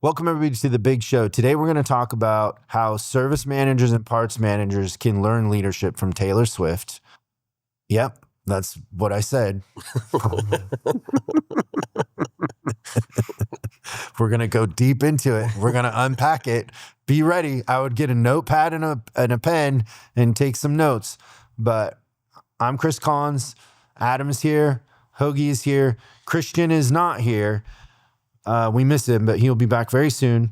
Welcome everybody to the big show. Today we're going to talk about how service managers and parts managers can learn leadership from Taylor Swift. Yep, that's what I said. We're going to go deep into it. We're going to unpack it. Be ready. I would get a notepad and a pen and take some notes. But I'm Chris Collins. Adam is here. Hoagie is here. Christian is not here. We miss him, but he'll be back very soon.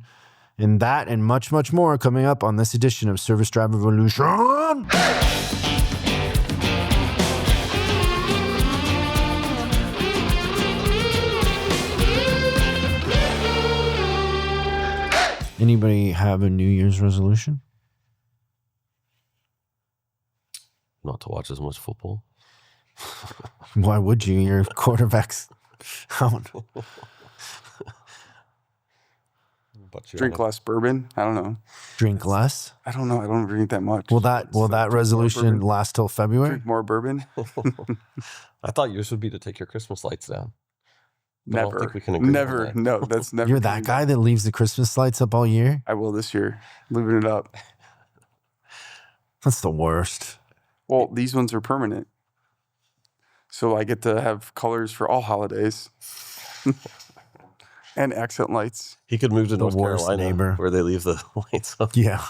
And that and much, much more coming up on this edition of Service Drive Revolution. Anybody have a New Year's resolution? Not to watch as much football. Why would you? Your quarterback's out. Drink less bourbon. I don't know. Drink less? I don't know. I don't drink that much. Will that resolution last till February? Drink more bourbon? I thought yours would be to take your Christmas lights down. Never. I don't think we can agree Never. on that. No, that's never. You're that guy that leaves the Christmas lights up all year? I will this year. Leaving it up. That's the worst. Well, these ones are permanent. So I get to have colors for all holidays. And accent lights. He could move to North worst Carolina neighbor. where they leave the lights up. Yeah.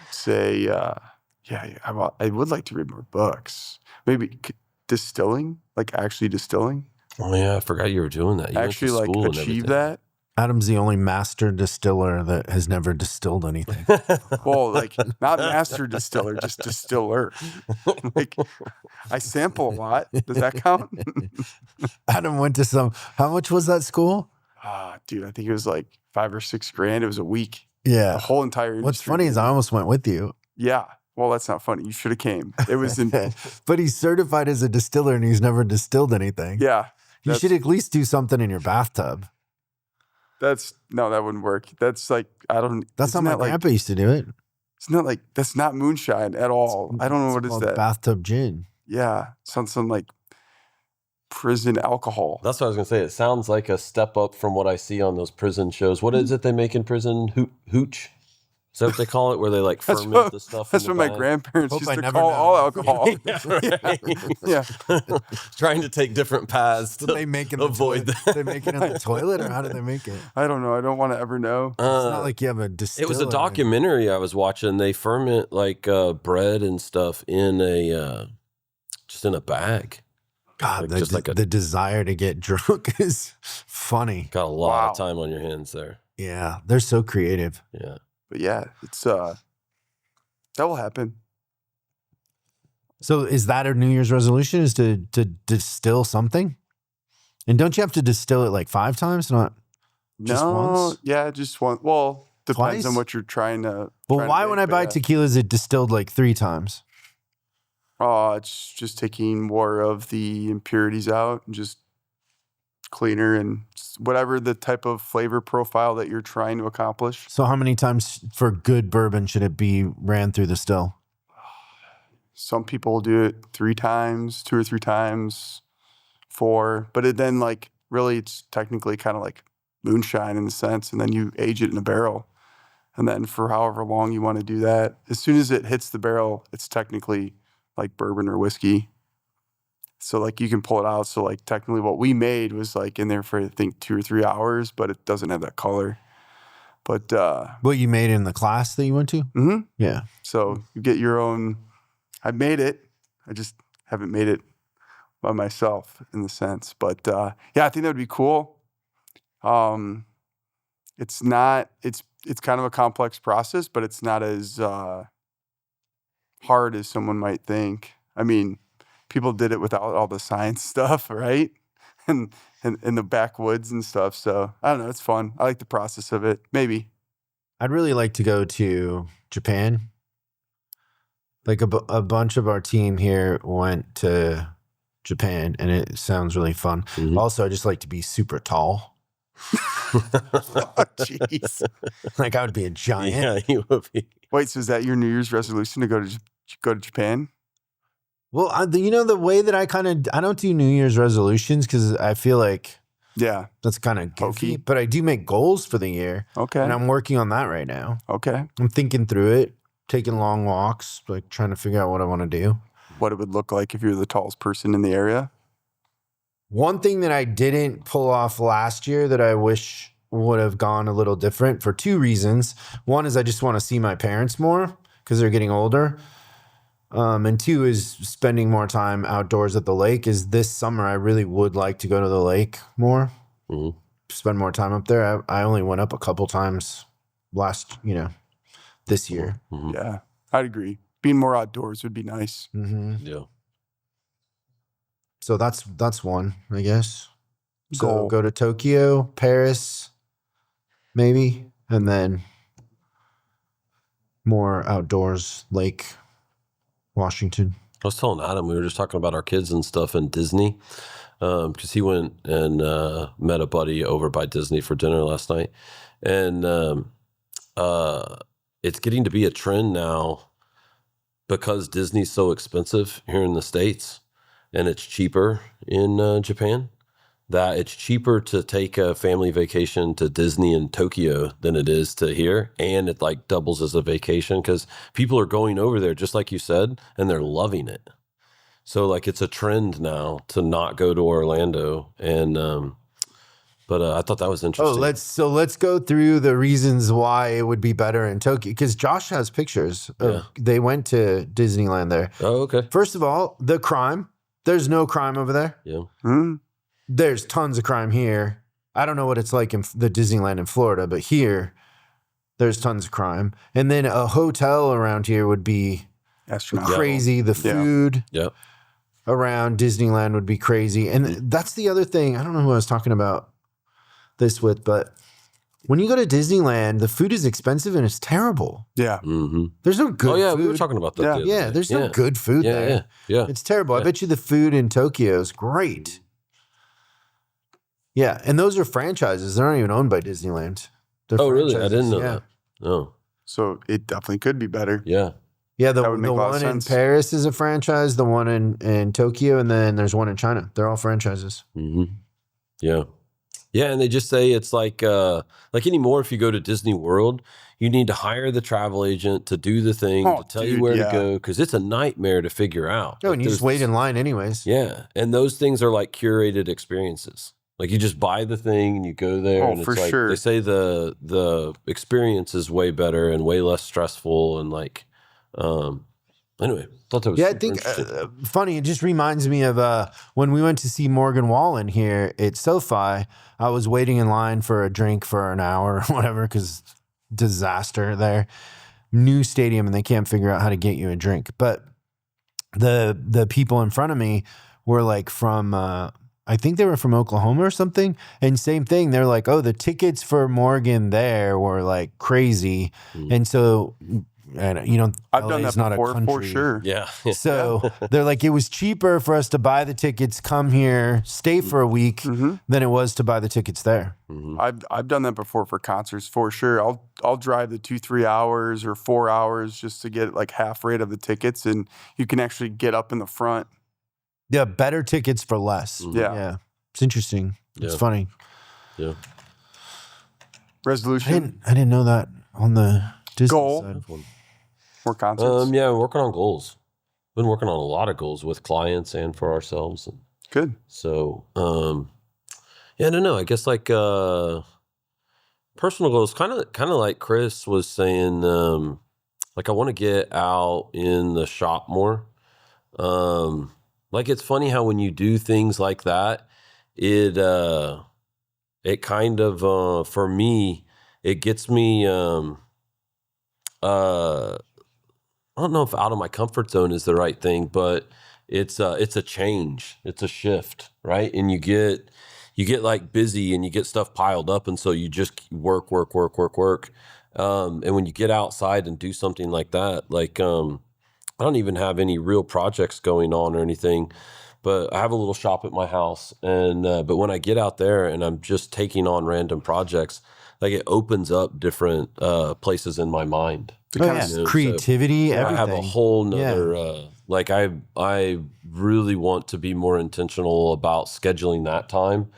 Say, I would like to read more books. Maybe distilling, like actually distilling. Oh, yeah. I forgot you were doing that. You Actually, went to school and achieve everything. that. Adam's the only master distiller that has never distilled anything. Well, like not master distiller, just distiller. Like I sample a lot. Does that count? Adam went to how much was that school? Dude, I think it was like $5 or $6 It was a week. Yeah. The whole entire industry. What's funny is I almost went with you. Yeah. Well, that's not funny. You should have came. It was in. But he's certified as a distiller and he's never distilled anything. Yeah. You should at least do something in your bathtub. No, that wouldn't work. That's like, I don't. That's how my grandpa used to do it. It's not like, that's not moonshine at all. I don't know what is that. Bathtub gin. Yeah. Sounds like prison alcohol. That's what I was going to say. It sounds like a step up from what I see on those prison shows. What is it they make in prison? Hooch? Is that what they call it? Where they like ferment the stuff? That's what my grandparents used to call all alcohol. Yeah. Trying to take different paths to avoid that. They make it in the toilet, or how do they make it? I don't know. I don't want to ever know. It's not like you have a distiller. It was a documentary I was watching. They ferment like bread and stuff in just in a bag. God, the desire to get drunk is funny. Got a lot of time on your hands there. Yeah, they're so creative. Yeah. But yeah, it's that will happen. So is that a New Year's resolution, is to distill something? And don't you have to distill it like 5 times, not just once? Yeah, just one. Well, depends Twice? on what you're trying to. Well, why when I buy tequila is it distilled like 3 times? It's just taking more of the impurities out and just cleaner and whatever the type of flavor profile that you're trying to accomplish. So how many times for good bourbon should it be ran through the still? Some people will do it 3 times, 2 or 3 times, 4. But then like really it's technically kind of like moonshine in a sense. And then you age it in a barrel. And then for however long you want to do that, as soon as it hits the barrel, it's technically like bourbon or whiskey. So like you can pull it out. So like technically what we made was like in there for I think 2 or 3 hours, but it doesn't have that color. But what you made in the class that you went to? Mm-hmm. Yeah. So you get your own. I made it. I just haven't made it by myself in the sense. But yeah, I think that would be cool. It's not. It's kind of a complex process, but it's not as hard as someone might think. I mean, people did it without all the science stuff, right? And in the backwoods and stuff. So I don't know. It's fun. I like the process of it. Maybe. I'd really like to go to Japan. Like a bunch of our team here went to Japan, and it sounds really fun. Mm-hmm. Also, I just like to be super tall. Oh, jeez. Like I would be a giant. Yeah, you would be. Wait, so is that your New Year's resolution to go to Japan? Well, the way that I don't do New Year's resolutions because I feel like Yeah. That's kind of goofy, Hokey. but I do make goals for the year. Okay. And I'm working on that right now. Okay. I'm thinking through it, taking long walks, like trying to figure out what I want to do. What it would look like if you're the tallest person in the area. One thing that I didn't pull off last year that I wish would have gone a little different for two reasons. One is I just want to see my parents more because they're getting older. And two is spending more time outdoors at the lake. Is this summer I really would like to go to the lake more, spend more time up there. I only went up a couple times this year. Yeah, I'd agree. Being more outdoors would be nice. Yeah. So that's one, I guess. So Goal. go to Tokyo, Paris, maybe, and then more outdoors, lake, Washington. I was telling Adam, we were just talking about our kids and stuff in Disney, because he went and met a buddy over by Disney for dinner last night. And it's getting to be a trend now because Disney's so expensive here in the States and it's cheaper in Japan, that it's cheaper to take a family vacation to Disney in Tokyo than it is to here. And it like doubles as a vacation because people are going over there, just like you said, and they're loving it. So like it's a trend now to not go to Orlando. And, but I thought that was interesting. Let's go through the reasons why it would be better in Tokyo, because Josh has pictures of they went to Disneyland there. Oh, okay. First of all, the crime. There's no crime over there. Yeah. There's tons of crime here. I don't know what it's like in the Disneyland in Florida, but here there's tons of crime. And then a hotel around here would be crazy. The food around Disneyland would be crazy. And that's the other thing. I don't know who I was talking about this with, but when you go to Disneyland, the food is expensive and it's terrible. Yeah. There's no good food. We were talking about that. Yeah. There's no good food there. Yeah. It's terrible. I bet you the food in Tokyo is great. Yeah, and those are franchises. They're not even owned by Disneyland. They're really? I franchises, didn't know that. Oh. So it definitely could be better. Yeah. Yeah, the would make a lot of one in sense. Paris is a franchise, the one in Tokyo, and then there's one in China. They're all franchises. Yeah. Yeah, and they just say it's like anymore, if you go to Disney World, you need to hire the travel agent to do the thing, to tell you where to go, because it's a nightmare to figure out. Oh, and you just wait in line anyways. Yeah, and those things are like curated experiences. Like you just buy the thing and you go there. Oh, and it's for like, sure. They say the experience is way better and way less stressful and like, anyway, thought that was Yeah, I super think interesting. funny. It just reminds me of when we went to see Morgan Wallen here at SoFi. I was waiting in line for a drink for an hour or whatever because disaster there. New stadium and they can't figure out how to get you a drink. But the people in front of me were like from I think they were from Oklahoma or something. And same thing. They're like, oh, the tickets for Morgan there were like crazy. And so, and you know, I've LA done that is not a before, for country. sure. Yeah. So they're like, it was cheaper for us to buy the tickets, come here, stay for a week than it was to buy the tickets there. I've done that before for concerts, for sure. I'll drive the 2-3 hours or 4 hours just to get like half rate of the tickets, and you can actually get up in the front. Yeah, better tickets for less. Yeah. It's interesting. It's Yeah. funny. Yeah. Resolution, I didn't know that on the Disney Goal. side. more concerts. Yeah, we're working on goals. Been working on a lot of goals with clients and for ourselves. And Good. so, yeah, I don't know. I guess like personal goals, kind of like Chris was saying. Like I want to get out in the shop more. Like it's funny how when you do things like that, it kind of for me it gets me. I don't know if out of my comfort zone is the right thing, but it's a change. It's a shift, right? And you get like busy and you get stuff piled up. And so you just work. And when you get outside and do something like that, like, I don't even have any real projects going on or anything, but I have a little shop at my house. And, but when I get out there and I'm just taking on random projects, like it opens up different places in my mind. Creativity, I everything. have a whole nother, like I really want to be more intentional about scheduling that time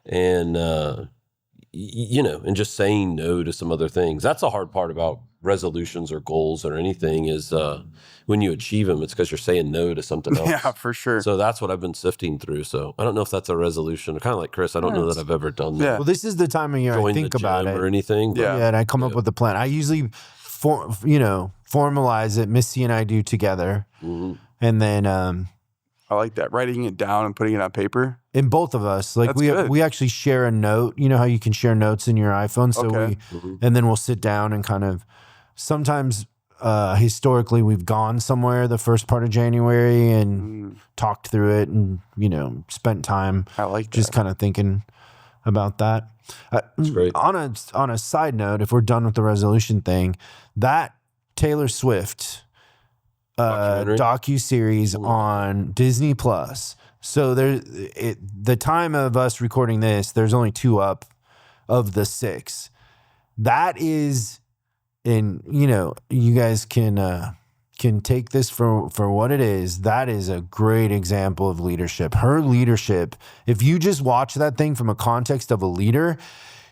and and just saying no to some other things. That's a hard part about resolutions or goals or anything is when you achieve them, it's because you're saying no to something else. Yeah, for sure. So that's what I've been sifting through. So I don't know if that's a resolution. Kind of like Chris, I don't know that I've ever done that. Yeah. Well, this is the time of year I Join think the about gym it. or anything. But Yeah. Yeah, and I come up with a plan. I usually, formalize it. Missy and I do together, and then I like that. Writing it down and putting it on paper. in both of us, like That's good. we actually share a note. You know how you can share notes in your iPhone, so Okay. and then we'll sit down and kind of sometimes. Historically, we've gone somewhere the first part of January and talked through it and, spent time I like just kind of thinking about that. great. On a side note, if we're done with the resolution thing, that Taylor Swift Documentary? docu-series on Disney Plus. So the time of us recording this, there's only 2 up of the 6. That is... And you guys can take this for what it is. That is a great example of leadership. Her leadership, if you just watch that thing from a context of a leader,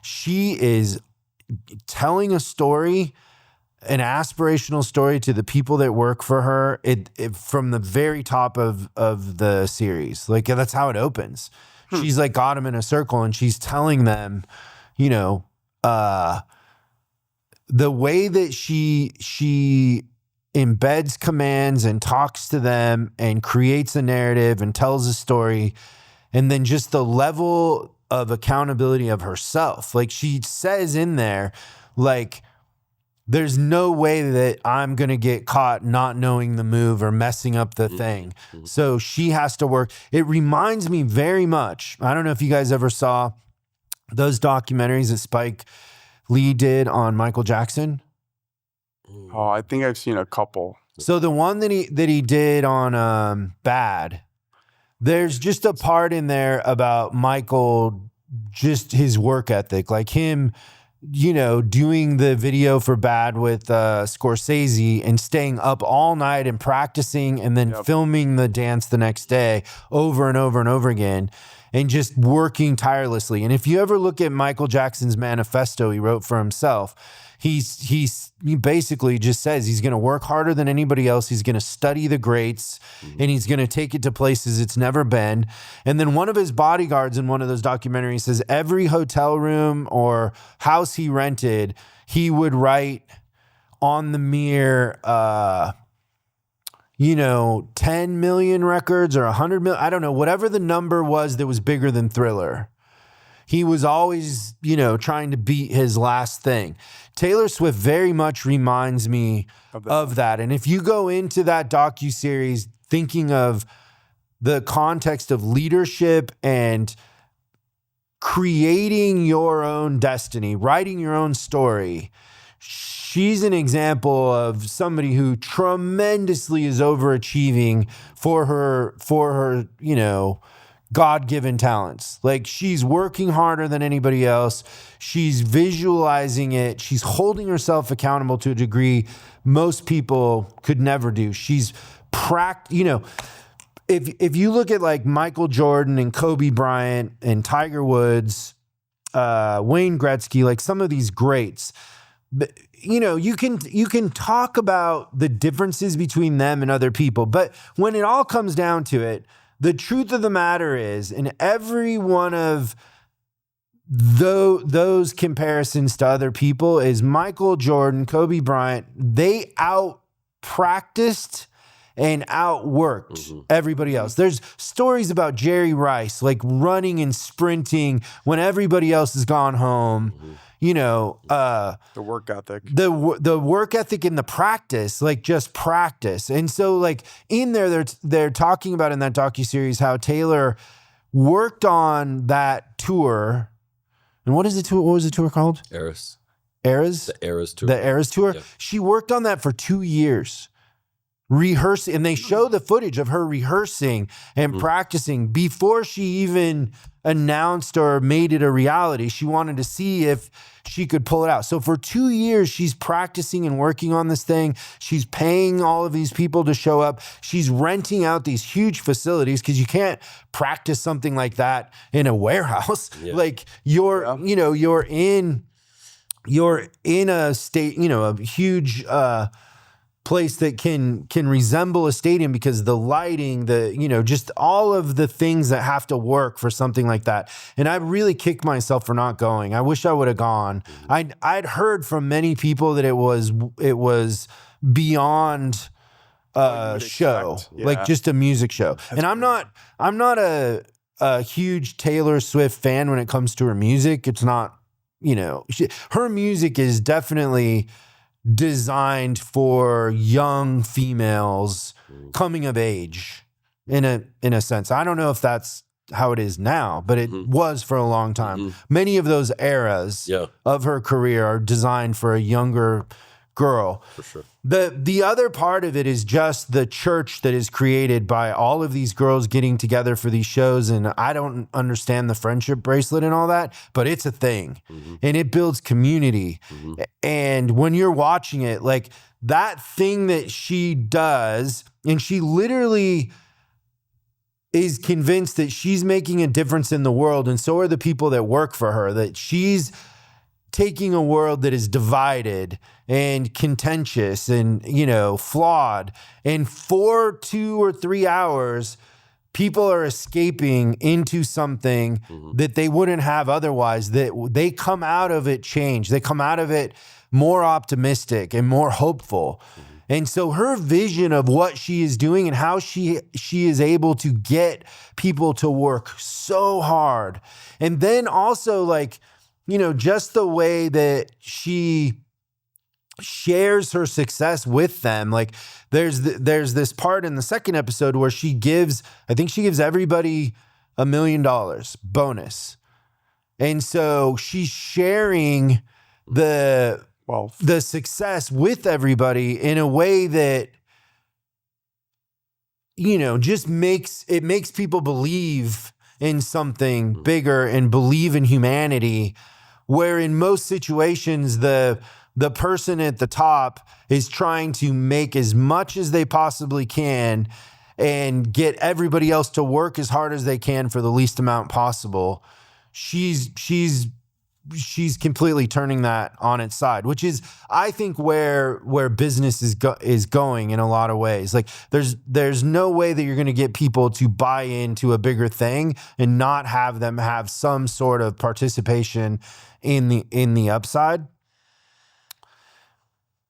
she is telling a story, an aspirational story to the people that work for her. It from the very top of the series. Like that's how it opens. She's like got them in a circle and she's telling them, the way that she embeds commands and talks to them and creates a narrative and tells a story, and then just the level of accountability of herself. Like she says in there, like, there's no way that I'm going to get caught not knowing the move or messing up the thing. So she has to work. It reminds me very much. I don't know if you guys ever saw those documentaries that Spike Lee did on Michael Jackson. Oh, I think I've seen a couple. So the one that he did on Bad, there's just a part in there about Michael, just his work ethic, like him, doing the video for Bad with Scorsese and staying up all night and practicing and then filming the dance the next day over and over and over again. And just working tirelessly. And if you ever look at Michael Jackson's manifesto he wrote for himself, he basically just says he's going to work harder than anybody else. He's going to study the greats and he's going to take it to places it's never been. And then one of his bodyguards in one of those documentaries says every hotel room or house he rented, he would write on the mirror, 10 million records or 100 million, I don't know, whatever the number was that was bigger than Thriller. He was always, trying to beat his last thing. Taylor Swift very much reminds me of that. And if you go into that docuseries thinking of the context of leadership and creating your own destiny, writing your own story, she's an example of somebody who tremendously is overachieving for her, God-given talents. Like she's working harder than anybody else. She's visualizing it. She's holding herself accountable to a degree most people could never do. She's if you look at like Michael Jordan and Kobe Bryant and Tiger Woods, Wayne Gretzky, like some of these greats, you can talk about the differences between them and other people, but when it all comes down to it, the truth of the matter is, in every one of those comparisons to other people, is Michael Jordan, Kobe Bryant, they out-practiced and outworked everybody else. There's stories about Jerry Rice, like running and sprinting when everybody else has gone home. The work ethic. The work ethic in the practice, like just practice. And so like in there, they're talking about in that docuseries how Taylor worked on that tour. And what was the tour called? Eras. Eras? The Eras tour. The Eras tour. Yeah. She worked on that for 2 years. rehearsing, and they show the footage of her rehearsing and practicing before she even announced or made it a reality. She wanted to see if she could pull it out. So for 2 years, she's practicing and working on this thing. She's paying all of these people to show up. She's renting out these huge facilities because you can't practice something like that in a warehouse. Yeah. Like you're in a state, a huge place that can resemble a stadium because the lighting, just all of the things that have to work for something like that. And I really kicked myself for not going. I wish I would have gone. I'd heard from many people that it was beyond a show, expect. Yeah. like just a music show. And I'm not a huge Taylor Swift fan when it comes to her music. It's not, her music is definitely designed for young females coming of age in a sense. I don't know if that's how it is now, but it was for a long time. Many of those eras of her career are designed for a younger girl. For sure. The other part of it is just the church that is created by all of these girls getting together for these shows. And I don't understand the friendship bracelet and all that, but it's a thing and it builds community. And when you're watching it, like that thing that she does, and she literally is convinced that she's making a difference in the world. And so are the people that work for her, that she's taking a world that is divided and contentious and, flawed. And for 2 or 3 hours, people are escaping into something that they wouldn't have otherwise, that they come out of it changed. They come out of it more optimistic and more hopeful. And so her vision of what she is doing and how she is able to get people to work so hard. And then also just the way that she shares her success with them. Like there's this part in the second episode where I think she gives everybody $1 million bonus. And so she's sharing the success with everybody in a way that, just makes people believe in something bigger and believe in humanity, where in most situations, the person at the top is trying to make as much as they possibly can and get everybody else to work as hard as they can for the least amount possible. She's completely turning that on its side, which is, I think, where business is going in a lot of ways. Like there's no way that you're going to get people to buy into a bigger thing and not have them have some sort of participation in the upside.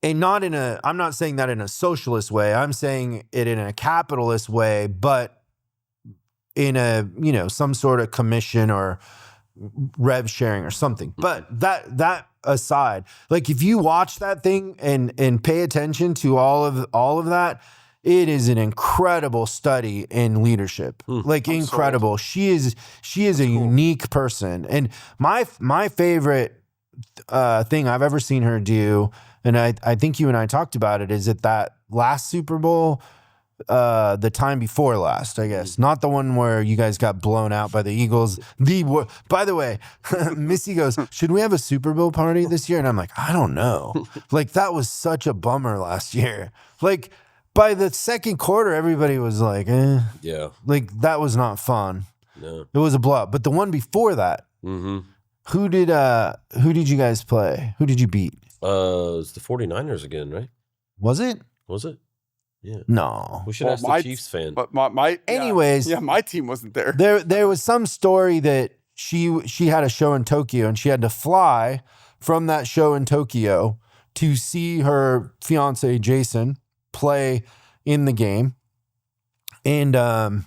And I'm not saying that in a socialist way. I'm saying it in a capitalist way, but in a, some sort of commission or rev sharing or something. But that aside, like if you watch that thing and pay attention to all of that, it is an incredible study in leadership. Like incredible. She is a unique person. And my favorite thing I've ever seen her do, and I think you and I talked about it, is at that last Super Bowl, the time before last, I guess, not the one where you guys got blown out by the Eagles. By the way, Missy goes, should we have a Super Bowl party this year? And I'm like, I don't know. Like that was such a bummer last year. Like by the second quarter, everybody was like, yeah, like that was not fun. No, it was a blowout. But the one before that, who did you guys play? Who did you beat? It's the 49ers again, right? Was it? Yeah. No. We should ask the Chiefs fan. But my anyways, my team wasn't there. There was some story that she had a show in Tokyo and she had to fly from that show in Tokyo to see her fiance Jason play in the game. And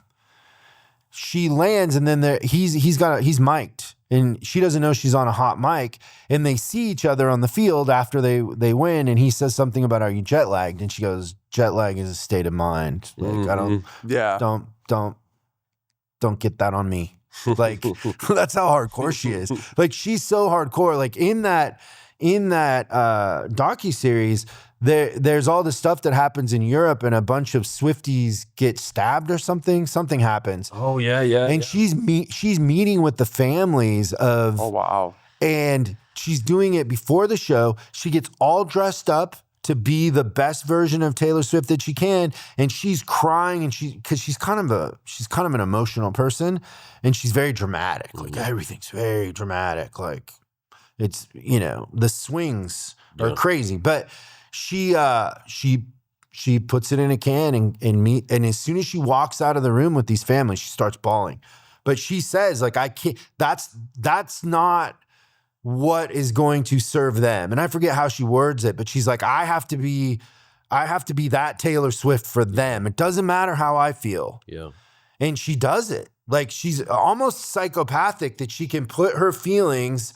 she lands, and then he's mic'd, and she doesn't know she's on a hot mic, and they see each other on the field after they win, and he says something about, are you jet lagged? And she goes, jet lag is a state of mind. Like don't get that on me. Like that's how hardcore she is. Like she's so hardcore. Like in that in that docuseries, there's all the stuff that happens in Europe, and a bunch of Swifties get stabbed or something. Something happens. Oh yeah, yeah. And she's meeting with the families of. Oh, wow. And she's doing it before the show. She gets all dressed up to be the best version of Taylor Swift that she can, and she's crying, and because she's kind of an emotional person, and she's very dramatic. Like everything's very dramatic. Like it's the swings are crazy, but she puts it in a can and as soon as she walks out of the room with these families, she starts bawling. But she says, like, I can't. That's not what is going to serve them. And I forget how she words it, but she's like, I have to be that Taylor Swift for them. It doesn't matter how I feel. Yeah. And she does it. Like, she's almost psychopathic that she can put her feelings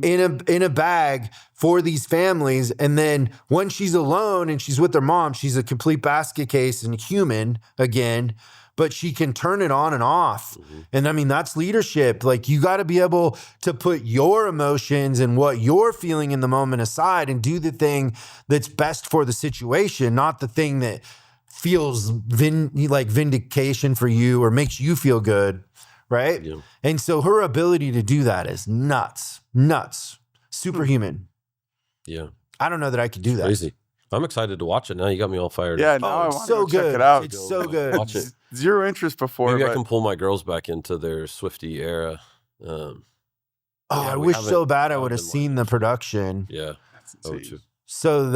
in a bag for these families. And then when she's alone and she's with her mom, she's a complete basket case and human again. But she can turn it on and off. And I mean, that's leadership. Like, you got to be able to put your emotions and what you're feeling in the moment aside and do the thing that's best for the situation, not the thing that feels like vindication for you or makes you feel good. Right. Yeah. And so her ability to do that is nuts, superhuman. Yeah. I don't know that I could do that. Crazy. I'm excited to watch it now. You got me all fired. Yeah, now I it's want so to good. check it out. It's so good. Watch it. Zero interest before. Maybe but I can pull my girls back into their Swiftie era. I we wish haven't- so bad I haven't would have been seen the production. Yeah. That's Oh, insane. So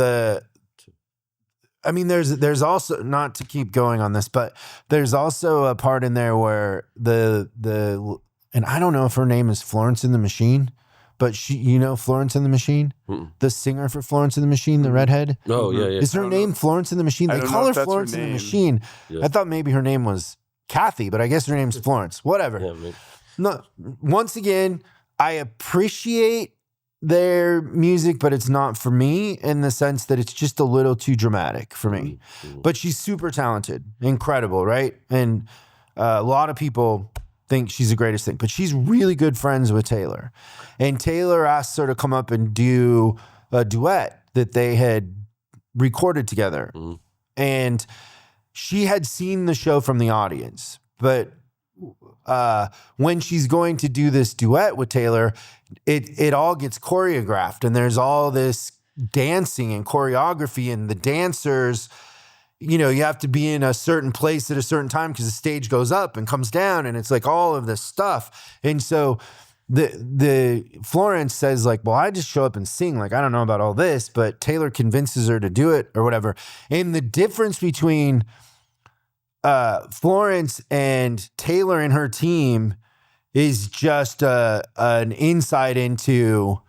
there's also, not to keep going on this, but there's also a part in there where and I don't know if her name is Florence and the Machine, but Florence and the Machine, the singer for Florence and the Machine, the redhead. Oh, yeah, yeah. Is her name Florence and the Machine? I They don't call know her if that's her Florence and the name. Machine. Yeah. I thought maybe her name was Kathy, but I guess her name's Florence. Whatever. Yeah, man. No, once again, I appreciate their music, but it's not for me in the sense that it's just a little too dramatic for me. But she's super talented, incredible, right? And a lot of people think she's the greatest thing, but she's really good friends with Taylor. And Taylor asked her to come up and do a duet that they had recorded together. And she had seen the show from the audience, but when she's going to do this duet with Taylor, it all gets choreographed, and there's all this dancing and choreography, and the dancers, you have to be in a certain place at a certain time because the stage goes up and comes down, and it's like all of this stuff. And so the Florence says, like, well, I just show up and sing. Like, I don't know about all this, but Taylor convinces her to do it or whatever. And the difference between Florence and Taylor and her team is just an insight into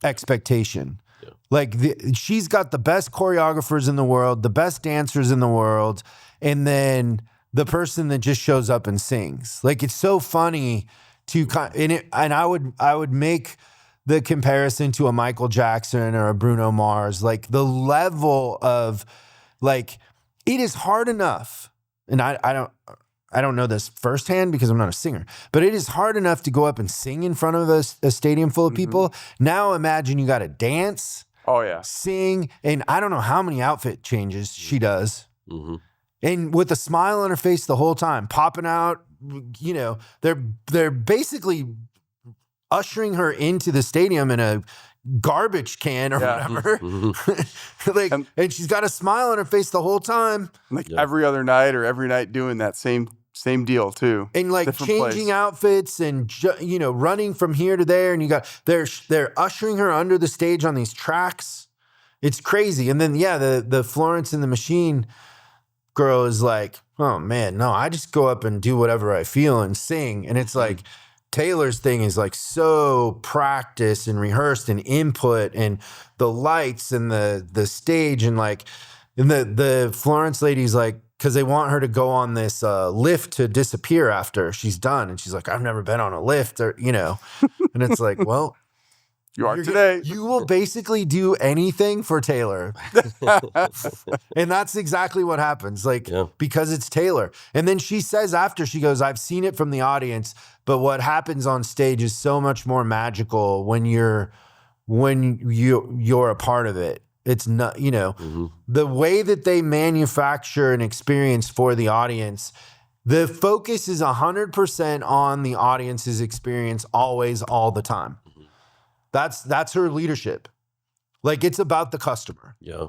expectation. Yeah. Like, she's got the best choreographers in the world, the best dancers in the world, and then the person that just shows up and sings. Like, it's so funny to and I would make the comparison to a Michael Jackson or a Bruno Mars. Like, the level of, like, it is hard enough. And I don't know this firsthand because I'm not a singer, but it is hard enough to go up and sing in front of a stadium full of people. Now imagine you got to dance, sing, and I don't know how many outfit changes she does. And with a smile on her face the whole time, popping out, they're basically ushering her into the stadium in a garbage can or whatever. And she's got a smile on her face the whole time. Like every other night or every night doing that same deal too. And like different changing place. outfits and running from here to there. And they're ushering her under the stage on these tracks. It's crazy. And then the Florence and the Machine girl is like, oh man, no, I just go up and do whatever I feel and sing. And it's like, Taylor's thing is like so practiced and rehearsed and input and the lights and the stage and like, and the Florence lady's like, because they want her to go on this lift to disappear after she's done. And she's like, I've never been on a lift or, and it's like, well, you are today. You will basically do anything for Taylor. And that's exactly what happens. Like, because it's Taylor. And then she says after, she goes, I've seen it from the audience, but what happens on stage is so much more magical when you're when you're a part of it. It's not, the way that they manufacture an experience for the audience, the focus is 100% on the audience's experience always, all the time. That's her leadership. Like, it's about the customer. Yeah.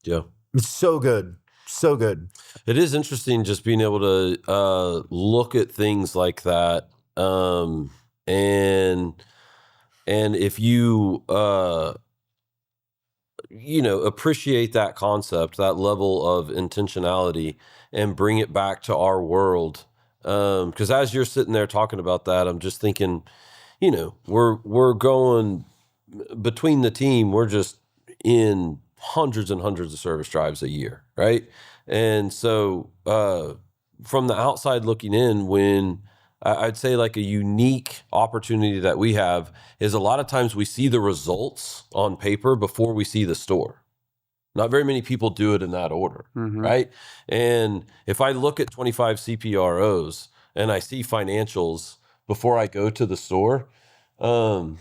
Yeah. It's so good. So good. It is interesting just being able to look at things like that. And if you, appreciate that concept, that level of intentionality, and bring it back to our world. Because as you're sitting there talking about that, I'm just thinking, we're going between the team, we're just in hundreds and hundreds of service drives a year, right? And so from the outside looking in, when I'd say like a unique opportunity that we have is a lot of times we see the results on paper before we see the store. Not very many people do it in that order, right? And if I look at 25 CPROs and I see financials before I go to the store, you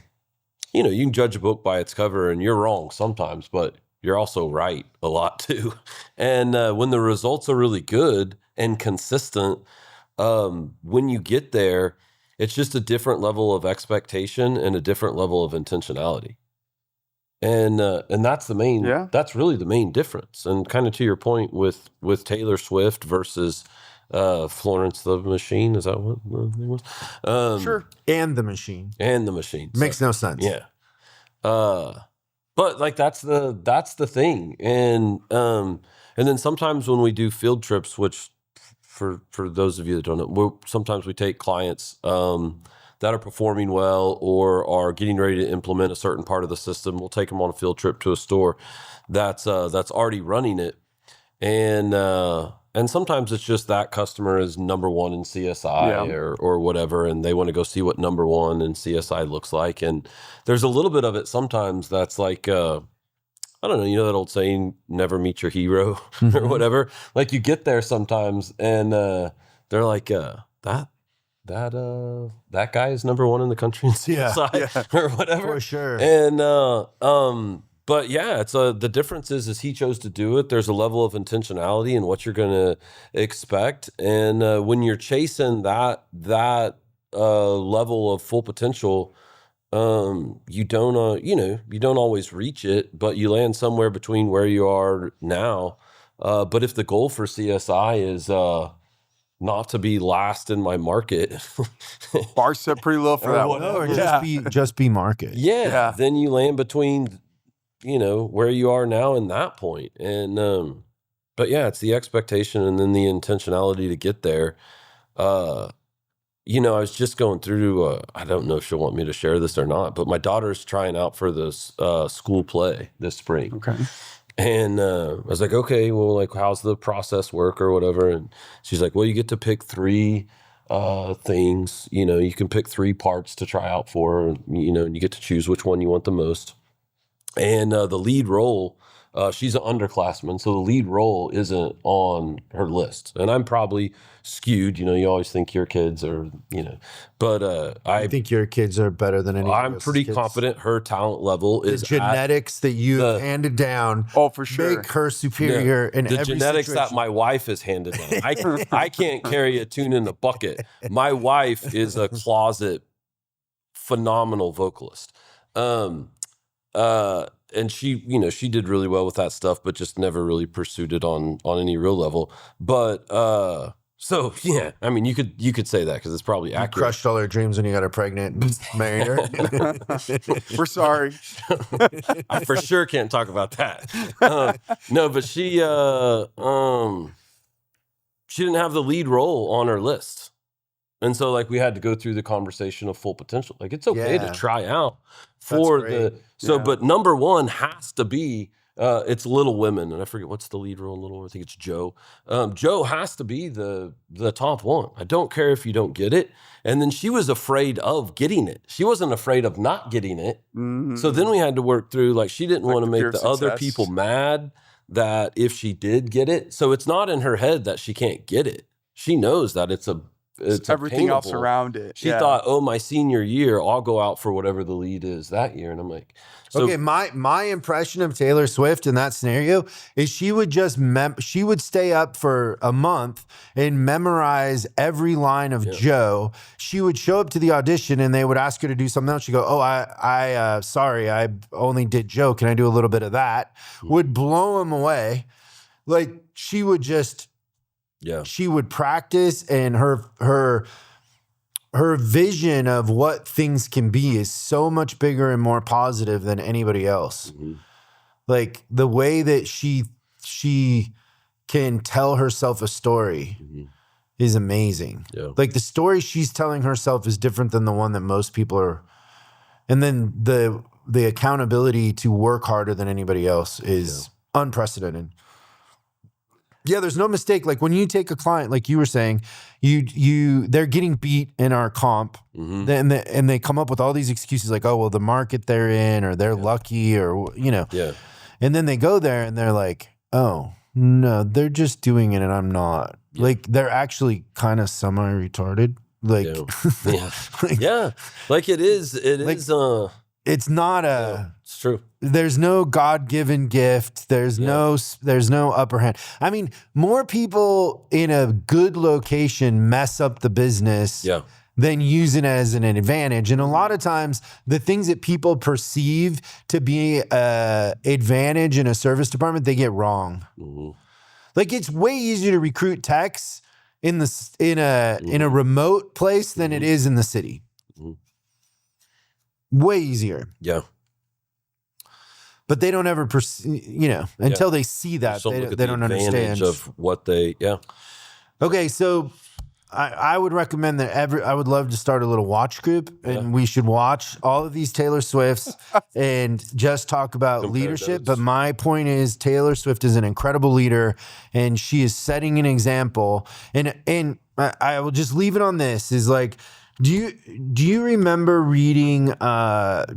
can judge a book by its cover, and you're wrong sometimes, but you're also right a lot too. And when the results are really good and consistent, when you get there, it's just a different level of expectation and a different level of intentionality. And that's that's really the main difference. And kind of to your point with Taylor Swift versus Florence the Machine, is that what the name was? Sure. And the Machine. Makes no sense. Yeah. But like that's the thing. And then sometimes when we do field trips, which for those of you that don't know, sometimes we take clients that are performing well or are getting ready to implement a certain part of the system. We'll take them on a field trip to a store that's already running it, and sometimes it's just that customer is number one in CSI or whatever, and they want to go see what number one in CSI looks like. And there's a little bit of it sometimes that's like, I don't know, that old saying, never meet your hero or whatever. Like you get there sometimes and they're like, that guy is number one in the country in CSI or whatever. For sure. And but yeah, it's the difference is he chose to do it. There's a level of intentionality in what you're going to expect, and when you're chasing that level of full potential, you don't you don't always reach it, but you land somewhere between where you are now. But if the goal for CSI is not to be last in my market, bar set pretty low for that one. Or just be market. Then you land between where you are now and that point. And but yeah, it's the expectation and then the intentionality to get there. I was just going through, I don't know if she'll want me to share this or not, but my daughter's trying out for this school play this spring. Okay. And I was like, okay, well, like, how's the process work or whatever? And she's like, well, you get to pick 3 things. You can pick 3 parts to try out for, and you get to choose which one you want the most. And the lead role, she's an underclassman, so the lead role isn't on her list. And I'm probably skewed, you always think your kids are, but I think your kids are better than anyone I'm pretty confident her talent level is the genetics that you handed down. Oh, for sure. Make her superior in the every genetics situation. that my wife has handed down. I can't carry a tune in a bucket. My wife is a closet phenomenal vocalist. And she, she did really well with that stuff, but just never really pursued it on any real level. But so yeah, I mean, you could say that because it's probably accurate. Crushed all her dreams when you got her pregnant and married her. We're sorry. I for sure can't talk about that. No, but she didn't have the lead role on her list. And so like we had to go through the conversation of full potential. Like it's okay to try out for but number one has to be it's Little Women, and I forget what's the lead role in Little Women. I think it's Joe. Joe has to be the top one. I don't care if you don't get it. And then she was afraid of getting it. She wasn't afraid of not getting it. Mm-hmm. So then we had to work through, like, she didn't want to make the other people mad that if she did get it. So it's not in her head that she can't get it. She knows that it's it's everything else obtainable. around it. She thought, oh, my senior year, I'll go out for whatever the lead is that year. And I'm like, so Okay, my impression of Taylor Swift in that scenario is she would just she would stay up for a month and memorize every line of Joe. She would show up to the audition and they would ask her to do something else. She'd go, "Oh, I sorry, I only did Joe. Can I do a little bit of that?" Would blow him away. Like she would just, she would practice, and her vision of what things can be is so much bigger and more positive than anybody else. Like the way that she can tell herself a story is amazing. Like the story she's telling herself is different than the one that most people are. And then the accountability to work harder than anybody else is unprecedented. Yeah, there's no mistake. Like when you take a client, like you were saying, they're getting beat in our comp, and they come up with all these excuses like, oh, well, the market they're in, or they're lucky, or and then they go there and they're like, oh no, they're just doing it, and I'm not. Like they're actually kind of semi-retarded. Like like it is. It's not a. It's true. There's no God-given gift. There's no upper hand. I mean, more people in a good location mess up the business than use it as an advantage. And a lot of times, the things that people perceive to be an advantage in a service department, they get wrong. Like it's way easier to recruit techs in a remote place than it is in the city. Way easier. Yeah. But they don't ever, until they see that, they don't understand of what they, Okay, so I would recommend that I would love to start a little watch group, and we should watch all of these Taylor Swifts and just talk about leadership. But my point is, Taylor Swift is an incredible leader, and she is setting an example. And I will just leave it on this: is like, do you remember reading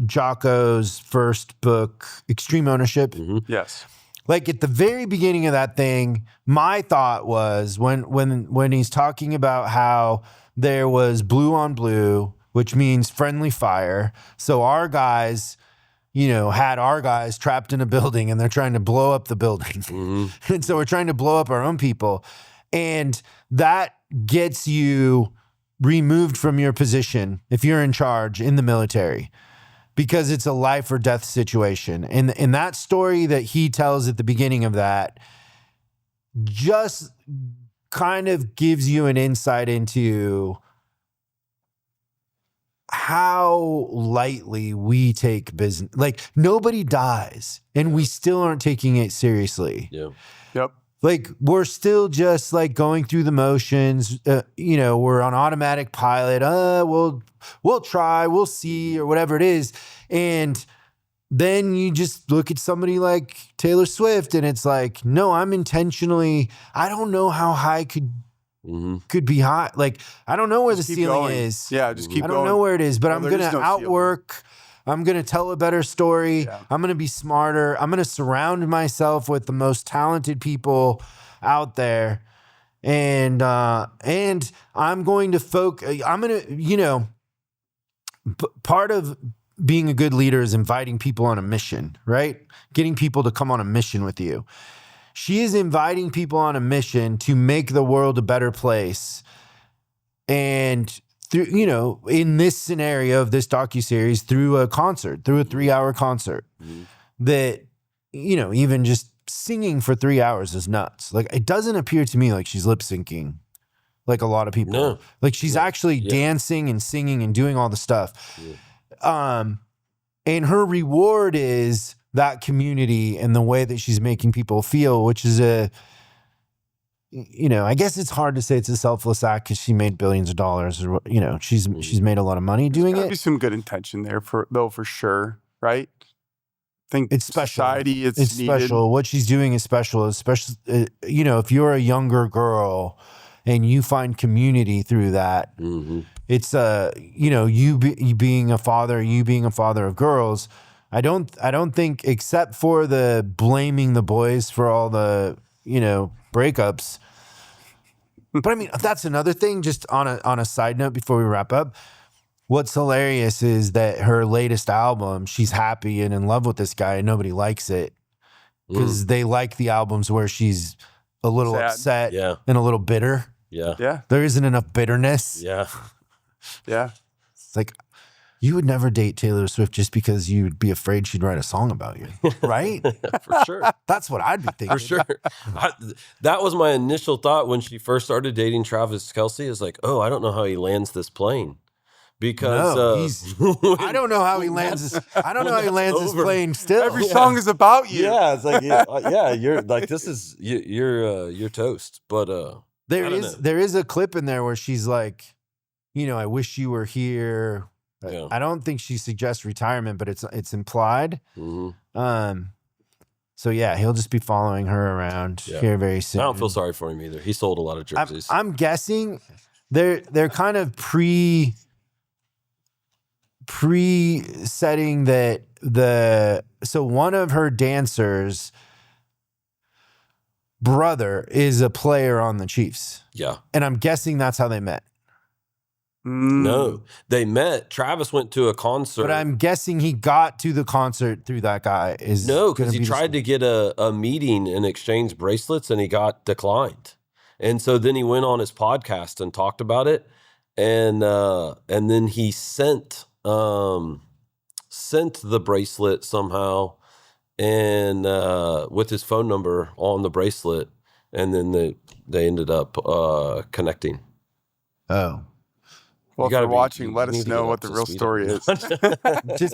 Jocko's first book, Extreme Ownership? Yes. Like at the very beginning of that thing, my thought was when he's talking about how there was blue on blue, which means friendly fire. So our guys, had our guys trapped in a building and they're trying to blow up the building. And so we're trying to blow up our own people. And that gets you removed from your position if you're in charge in the military, because it's a life or death situation. And that story that he tells at the beginning of that just kind of gives you an insight into how lightly we take business. Like nobody dies and we still aren't taking it seriously. Yep. Like we're still just like going through the motions. We're on automatic pilot. We'll try, we'll see, or whatever it is. And then you just look at somebody like Taylor Swift, and it's like, no, I don't know how high could be high. Like I don't know where Just the keep ceiling going. is. Yeah, just keep I going. don't know where it is, but I'm there gonna is no outwork. I'm going to tell a better story. Yeah. I'm going to be smarter. I'm going to surround myself with the most talented people out there. And I'm going to focus. I'm going to, part of being a good leader is inviting people on a mission, right? Getting people to come on a mission with you. She is inviting people on a mission to make the world a better place. And through, in this scenario of this docuseries, through a 3-hour concert that, even just singing for 3 hours is nuts. Like, it doesn't appear to me like she's lip syncing like a lot of people. No. Like she's actually dancing and singing and doing all the stuff. And her reward is that community and the way that she's making people feel, which is I guess it's hard to say it's a selfless act because she made billions of dollars, or she's made a lot of money doing There's it. be some good intention there for sure, right? I think It's special. Society, it's needed. special. What she's doing is special. Especially, if you're a younger girl and you find community through that, it's you being a father of girls. I don't think, except for the blaming the boys for all the breakups, But I mean, that's another thing, just on a side note before we wrap up. What's hilarious is that her latest album, she's happy and in love with this guy and nobody likes it because they like the albums where she's a little Sad. upset Yeah. and a little bitter. Yeah. Yeah. There isn't enough bitterness. Yeah. Yeah. It's like, you would never date Taylor Swift just because you'd be afraid she'd write a song about you, right? For sure. That's what I'd be thinking. For sure. That was my initial thought when she first started dating Travis Kelce, is like, oh, I don't know how he lands this plane. Because I don't know how he lands this. I don't know how he lands this plane still. Every song is about you. Yeah, it's like you're like, this is you're toast. But there is a clip in there where she's like, I wish you were here. Yeah. I don't think she suggests retirement, but it's implied. mm-hmm. So yeah, he'll just be following her around here very soon. I don't feel sorry for him either. He sold a lot of jerseys. I'm guessing they're kind of pre-setting that so one of her dancers' brother is a player on the Chiefs. Yeah. And I'm guessing that's how they met. No, they met. Travis went to a concert. But I'm guessing he got to the concert through that guy. No, because he tried to get a meeting and exchange bracelets and he got declined. And so then he went on his podcast and talked about it. And then he sent the bracelet somehow and with his phone number on the bracelet. And then they ended up connecting. Oh. Well, if you're watching, let us know what the real story is. Just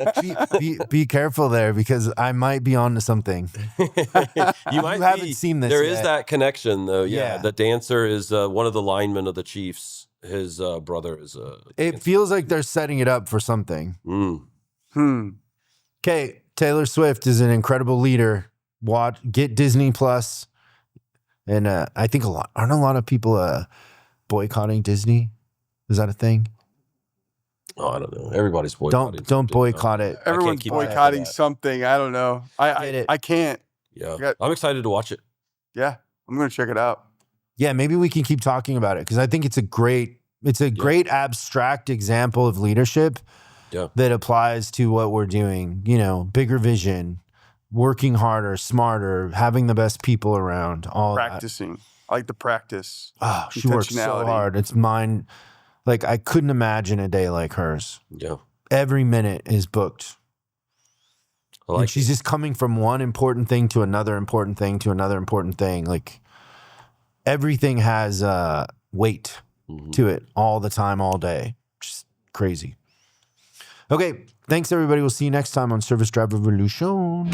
be careful there because I might be onto something. You haven't seen this There yet. is that connection, though. Yeah. The dancer is one of the linemen of the Chiefs. His brother is a. It feels like they're setting it up for something. Okay, Taylor Swift is an incredible leader. Get Disney Plus, and I think aren't a lot of people boycotting Disney. Is that a thing? Oh, I don't know. Everybody's boycotting. Don't boycott it. Everyone's boycotting something. I don't know. I can't. Yeah, I'm excited to watch it. Yeah, I'm gonna check it out. Yeah, maybe we can keep talking about it because I think it's a great abstract example of leadership that applies to what we're doing. Bigger vision, working harder, smarter, having the best people around. All practicing. I like the practice. Oh, she works so hard. It's mine. Like, I couldn't imagine a day like hers. Yeah. Every minute is booked. And she's just coming from one important thing to another important thing to another important thing. Like, everything has weight to it all the time, all day. Just crazy. Okay. Thanks, everybody. We'll see you next time on Service Drive Revolution.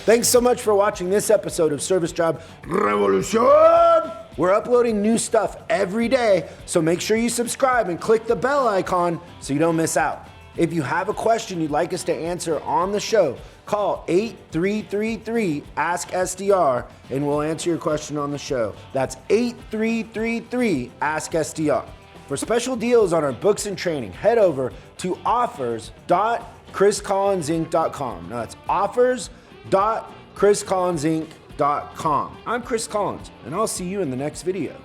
Thanks so much for watching this episode of Service Drive Revolution. We're uploading new stuff every day, so make sure you subscribe and click the bell icon so you don't miss out. If you have a question you'd like us to answer on the show, call 8333-ASK-SDR and we'll answer your question on the show. That's 8333-ASK-SDR. For special deals on our books and training, head over to offers.chriscollinsinc.com. Now that's offers.chriscollinsinc.com. I'm Chris Collins, and I'll see you in the next video.